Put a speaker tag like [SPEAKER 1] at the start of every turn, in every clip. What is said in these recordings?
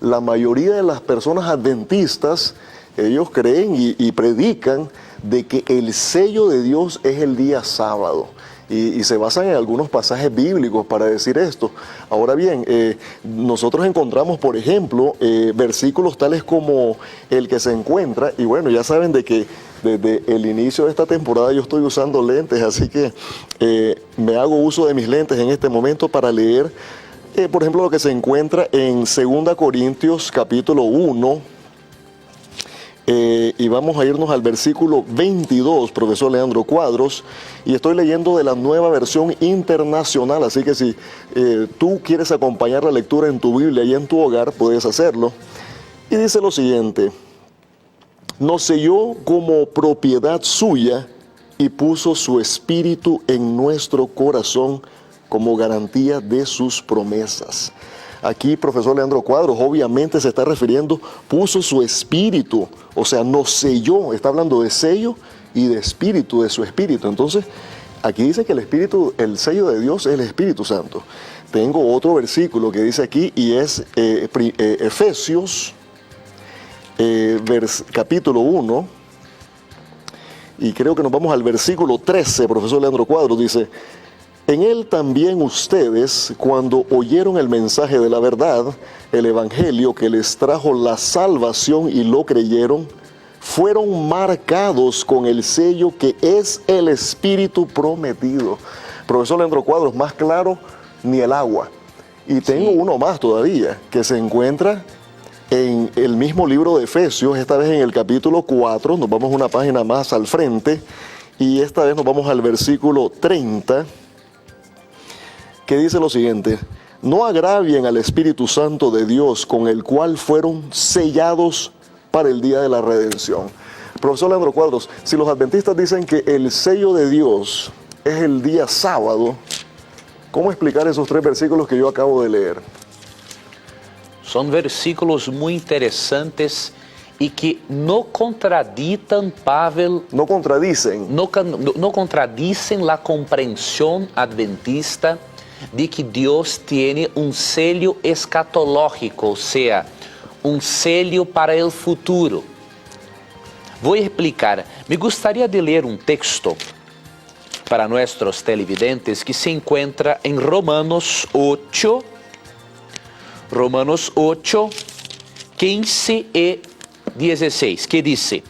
[SPEAKER 1] La mayoría de las personas adventistas, ellos creen y predican de que el sello de Dios es el día sábado. Y se basan en algunos pasajes bíblicos para decir esto. Ahora bien, nosotros encontramos, por ejemplo, versículos tales como el que se encuentra, y bueno, ya saben de que desde el inicio de esta temporada yo estoy usando lentes, así que me hago uso de mis lentes en este momento para leer, por ejemplo, lo que se encuentra en 2 Corintios capítulo 1, y vamos a irnos al versículo 22, profesor Leandro Cuadros, y estoy leyendo de la Nueva Versión Internacional, así que si tú quieres acompañar la lectura en tu Biblia y en tu hogar, puedes hacerlo. Y dice lo siguiente: nos selló como propiedad suya y puso su espíritu en nuestro corazón como garantía de sus promesas. Aquí, profesor Leandro Cuadros, obviamente se está refiriendo, puso su espíritu, o sea, nos selló, está hablando de sello y de espíritu, de su espíritu. Entonces, aquí dice que el espíritu, el sello de Dios es el Espíritu Santo. Tengo otro versículo que dice aquí y es Efesios, capítulo 1, y creo que nos vamos al versículo 13, profesor Leandro Cuadros, dice: en él también ustedes, cuando oyeron el mensaje de la verdad, el evangelio que les trajo la salvación y lo creyeron, fueron marcados con el sello que es el Espíritu prometido. Profesor Leandro Cuadros, más claro ni el agua. Y tengo uno más todavía, que se encuentra en el mismo libro de Efesios, esta vez en el capítulo 4, nos vamos una página más al frente, y esta vez nos vamos al versículo 30, que dice lo siguiente: no agravien al Espíritu Santo de Dios, con el cual fueron sellados para el día de la redención. Profesor Leandro Cuadros, si los adventistas dicen que el sello de Dios es el día sábado, ¿cómo explicar esos 3 versículos que yo acabo de leer?
[SPEAKER 2] Son versículos muy interesantes y que no contradicen, Pavel.
[SPEAKER 1] No contradicen.
[SPEAKER 2] No contradicen la comprensión adventista de que Dios tiene un sello escatológico, o sea, un sello para el futuro. Voy a explicar. Me gustaría de leer un texto para nuestros televidentes que se encuentra en Romanos 8, 15 y 16, que dice: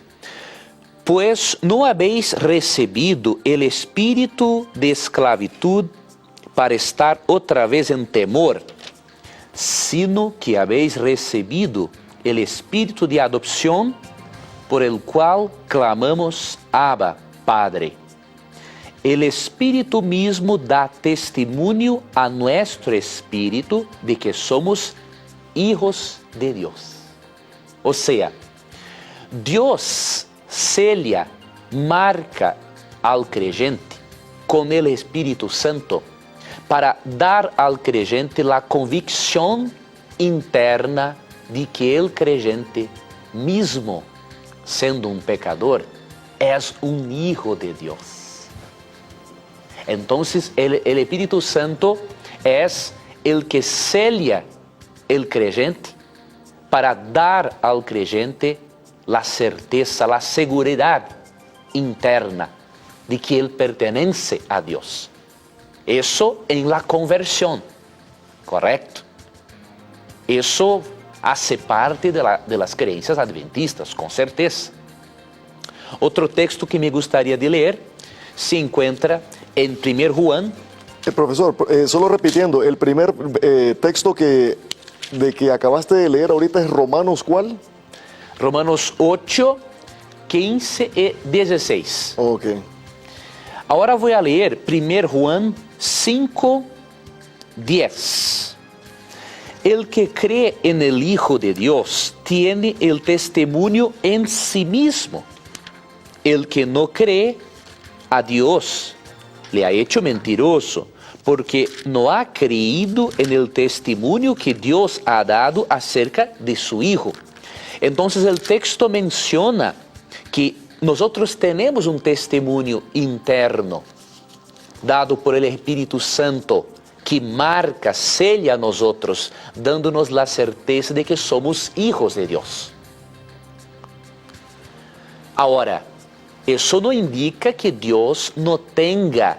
[SPEAKER 2] pues no habéis recibido el espíritu de esclavitud para estar otra vez en temor, sino que habéis recibido el espíritu de adopción, por el cual clamamos: Abba, Padre. El Espíritu mismo da testimonio a nuestro espíritu de que somos hijos de Dios. O sea, Dios sella, marca al creyente con el Espíritu Santo para dar al creyente la convicción interna de que el creyente mismo, siendo un pecador, es un hijo de Dios. Entonces, el Espíritu Santo es el que sella el creyente para dar al creyente la certeza, la seguridad interna de que él pertenece a Dios. Eso en la conversión, ¿correcto? Eso hace parte de las creencias adventistas, con certeza. Otro texto que me gustaría de leer se encuentra en 1 Juan.
[SPEAKER 1] Profesor, solo repitiendo, el primer texto que acabaste de leer ahorita es Romanos, ¿cuál?
[SPEAKER 2] Romanos 8, 15 y 16.
[SPEAKER 1] Ok.
[SPEAKER 2] Ahora voy a leer 1 Juan 5, 10. El que cree en el Hijo de Dios tiene el testimonio en sí mismo. El que no cree a Dios le ha hecho mentiroso, porque no ha creído en el testimonio que Dios ha dado acerca de su Hijo. Entonces el texto menciona que nosotros tenemos un testimonio interno dado por el Espíritu Santo que marca, sella a nosotros, dándonos la certeza de que somos hijos de Dios. Ahora, eso no indica que Dios no tenga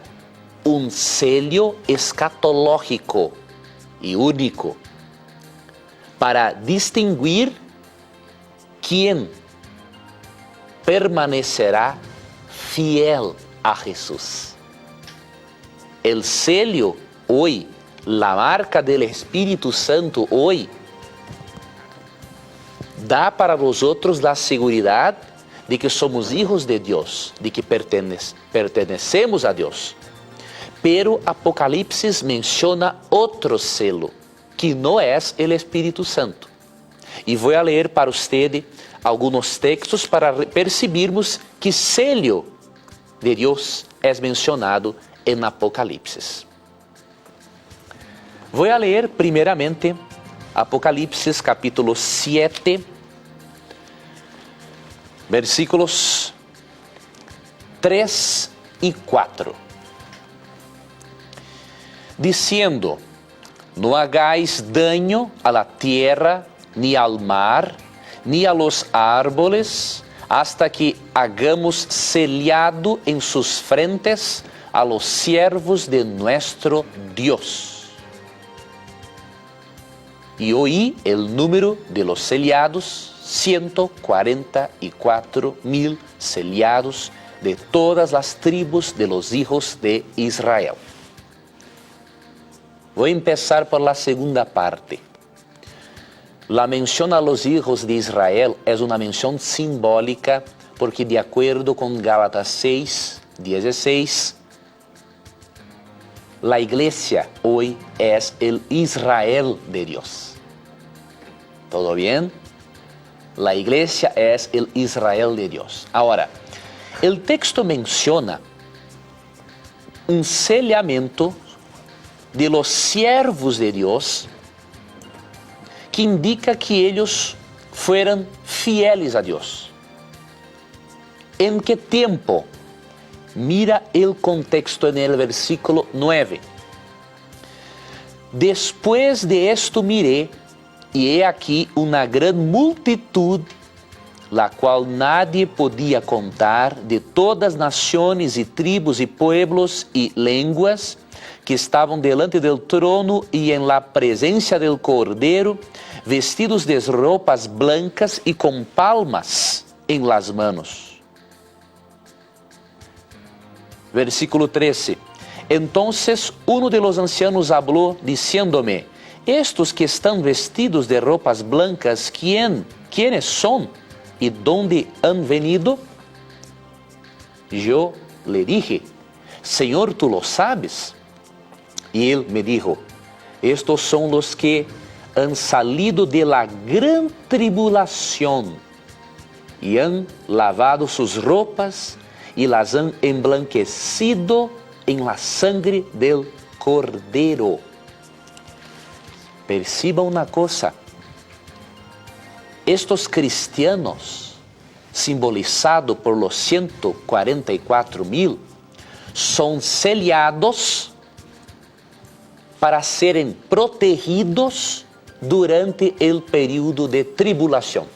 [SPEAKER 2] un sello escatológico y único para distinguir quién permanecerá fiel a Jesús. El sello hoy, la marca del Espíritu Santo hoy, da para nosotros la seguridad de que somos hijos de Dios, de que pertenecemos a Dios. Pero Apocalipsis menciona otro selo, que no es el Espíritu Santo. E vou ler para usted alguns textos para percibirmos que sello de Deus é mencionado em Apocalipse. Vou ler primeiramente Apocalipse capítulo 7, versículos 3 e 4. Diciendo: no hagáis daño a la tierra, ni al mar, ni a los árboles, hasta que hagamos sellado en sus frentes a los siervos de nuestro Dios. Y oí el número de los sellados, 144,000 sellados de todas las tribus de los hijos de Israel. Voy a empezar por la segunda parte. La mención a los hijos de Israel es una mención simbólica porque de acuerdo con Gálatas 6:16, la iglesia hoy es el Israel de Dios. ¿Todo bien? La iglesia es el Israel de Dios. Ahora, el texto menciona un sellamento de los siervos de Dios, que indica que ellos fueran fieles a Dios. ¿En qué tiempo? Mira el contexto en el versículo 9. Después de esto miré, y he aquí una gran multitud, la cual nadie podía contar, de todas naciones y tribus y pueblos y lenguas, que estavam delante del trono e em la presença del Cordeiro, vestidos de roupas blancas e com palmas em las manos. Versículo 13. Entonces uno de los ancianos habló, diciéndome: estos que están vestidos de roupas blancas, ¿quiénes son y dónde han venido? Yo le dije: Señor, tú lo sabes. Y él me dijo: estos son los que han salido de la gran tribulación y han lavado sus ropas y las han emblanquecido en la sangre del Cordero. Perciba una cosa: estos cristianos, simbolizados por los 144,000, son sellados para serem protegidos durante o período de tribulação.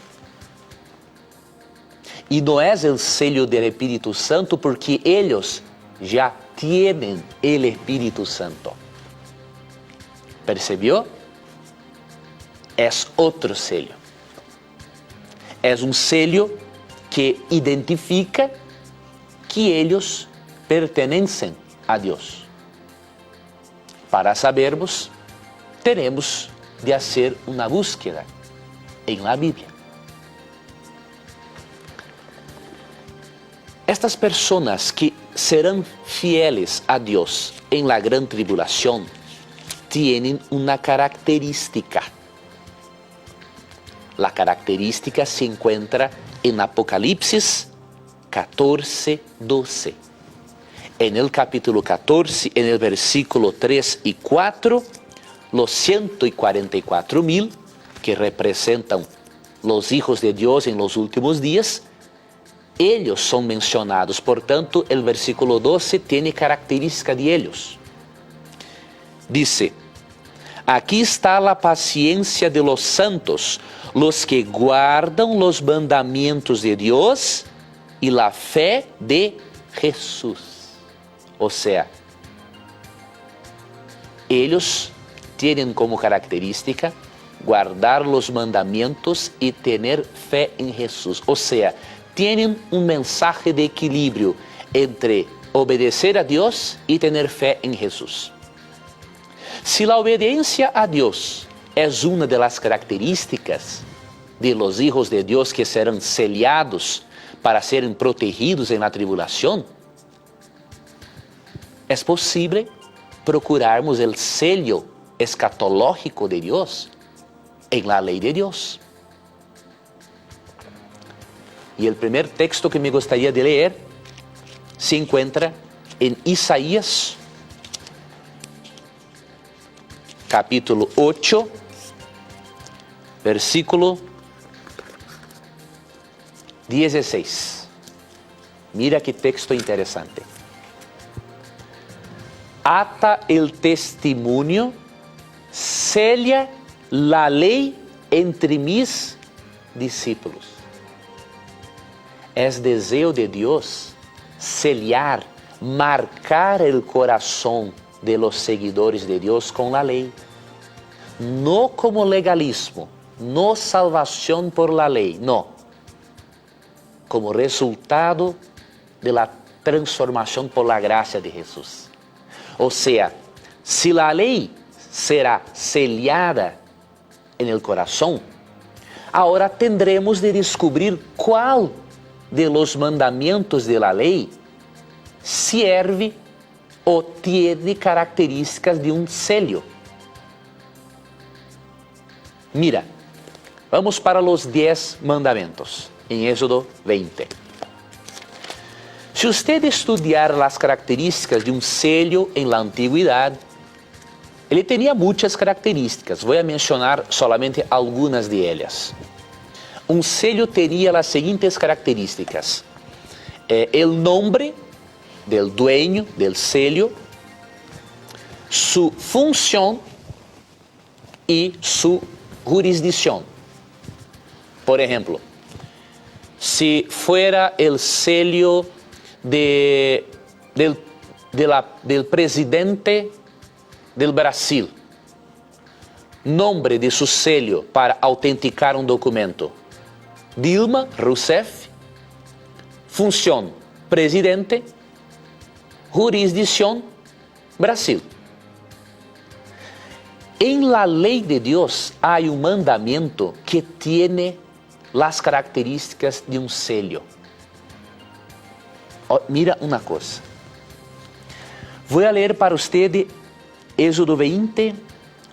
[SPEAKER 2] E não é o sello do Espírito Santo porque eles já têm o Espírito Santo. ¿Percebió? É outro sello. É sello que identifica que eles pertencem a Deus. Para sabermos, teremos de hacer una búsqueda en la Biblia. Estas personas que serán fieles a Dios en la gran tribulación tienen una característica. La característica se encuentra en Apocalipsis 14:12. En el capítulo 14, en el versículo 3 y 4, los 144,000, que representan los hijos de Dios en los últimos días, ellos son mencionados. Por tanto, el versículo 12 tiene característica de ellos. dice, aquí está la paciencia de los santos, los que guardan los mandamientos de Dios y la fe de Jesús. O sea, ellos tienen como característica guardar los mandamientos y tener fe en Jesús. O sea, tienen un mensaje de equilibrio entre obedecer a Dios y tener fe en Jesús. Si la obediencia a Dios es una de las características de los hijos de Dios que serán sellados para serem protegidos en la tribulación, es posible procurarmos el sello escatológico de Dios en la ley de Dios. Y el primer texto que me gustaría de leer se encuentra en Isaías, capítulo 8, versículo 16. Mira qué texto interesante. Ata el testimonio, sella la ley entre mis discípulos. Es deseo de Dios sellar, marcar el corazón de los seguidores de Dios con la ley. No como legalismo, no salvación por la ley, no. Como resultado de la transformación por la gracia de Jesús. O sea, si la ley será sellada en el corazón, ahora tendremos de descubrir cuál de los mandamientos de la ley sirve o tiene características de un sello. Mira, vamos para los 10 mandamientos en Éxodo 20. Si usted estudiar las características de un sello en la antigüedad, ele tenía muchas características. Voy a mencionar solamente algunas de ellas. Un sello tenía las siguientes características. El nombre del dueño del sello, su función y su jurisdicción. Por ejemplo, si fuera el sello del presidente del Brasil, nombre de su sello para autenticar un documento, Dilma Rousseff, función, presidente, jurisdicción, Brasil. En la ley de Dios hay un mandamiento que tiene las características de un sello. Oh, mira una cosa. Voy a leer para usted Éxodo 20,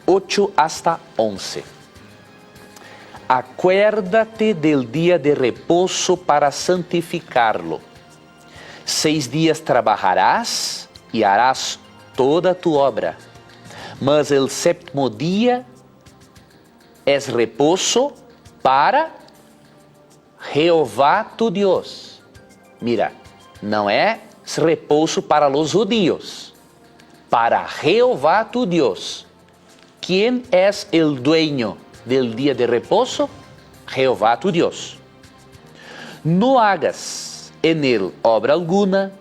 [SPEAKER 2] 8 hasta 11. Acuérdate del día de reposo para santificarlo. 6 días trabajarás y harás toda tu obra. Mas el séptimo día es reposo para Jehová tu Dios. Mira, não é reposo para los judíos, para Jehová tu Dios. ¿Quién es el dueño del día de reposo? Jehová tu Dios. No hagas en él obra alguna,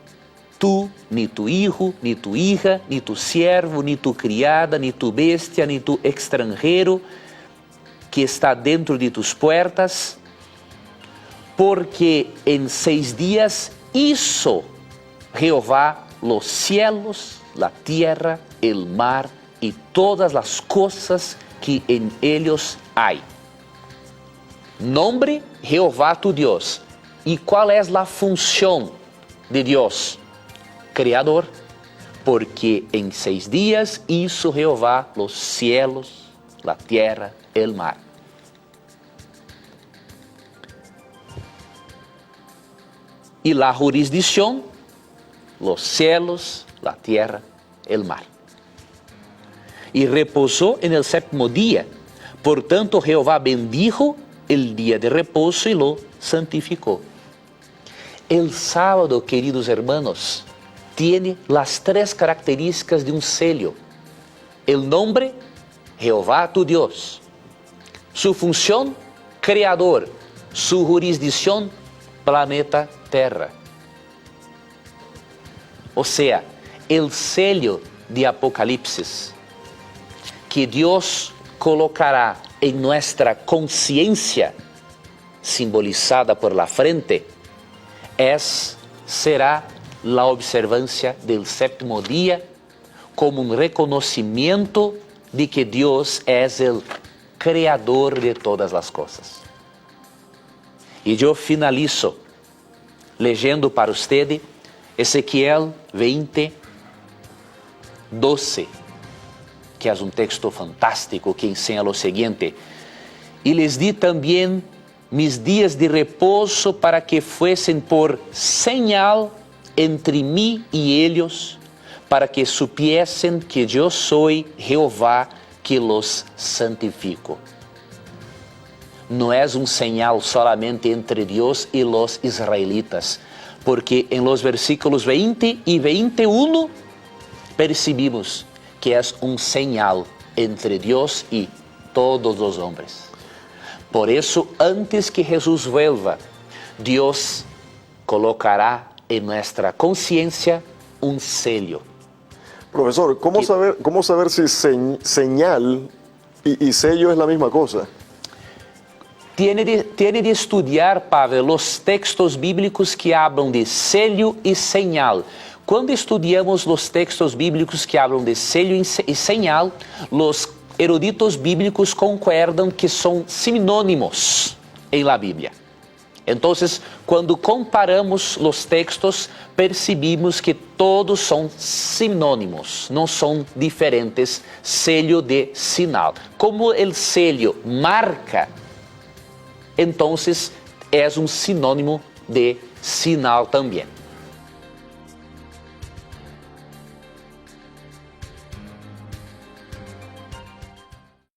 [SPEAKER 2] tú, ni tu hijo, ni tu hija, ni tu siervo, ni tu criada, ni tu bestia, ni tu extranjero que está dentro de tus puertas, porque en 6 días hizo Jehová los cielos, la tierra, el mar y todas las cosas que en ellos hay. Nombre Jehová tu Dios. ¿Y cuál es la función de Dios? Creador. Porque en 6 días hizo Jehová los cielos, la tierra, el mar. Y la jurisdicción, los cielos, la tierra, el mar. Y reposó en el séptimo día. Por tanto, Jehová bendijo el día de reposo y lo santificó. El sábado, queridos hermanos, tiene las 3 características de un sello. El nombre, Jehová tu Dios. Su función, creador. Su jurisdicción, planeta Terra. O sea, el sello de Apocalipsis que Dios colocará en nuestra conciencia, simbolizada por la frente, será la observancia del séptimo día como un reconocimiento de que Dios es el creador de todas las cosas. E eu finalizo leyendo para usted Ezequiel 20, 12, que é um texto fantástico que ensina o seguinte: e les di também mis dias de repouso para que fuesen por señal entre mí y ellos, para que supiesen que yo soy Jehová que los santifico. No es un señal solamente entre Dios y los israelitas, porque en los versículos 20 y 21 percibimos que es un señal entre Dios y todos los hombres. Por eso, antes que Jesús vuelva, Dios colocará en nuestra conciencia un sello.
[SPEAKER 1] Profesor, ¿cómo saber si señal y sello es la misma cosa?
[SPEAKER 2] Tiene de estudiar, Pavel, los textos bíblicos que hablan de sello y señal. Cuando estudiamos los textos bíblicos que hablan de sello y señal, los eruditos bíblicos concuerdan que son sinónimos en la Biblia. Entonces, cuando comparamos los textos, percibimos que todos son sinónimos, no son diferentes, sello de sinal. Como el sello marca, entonces es un sinónimo de sinal también.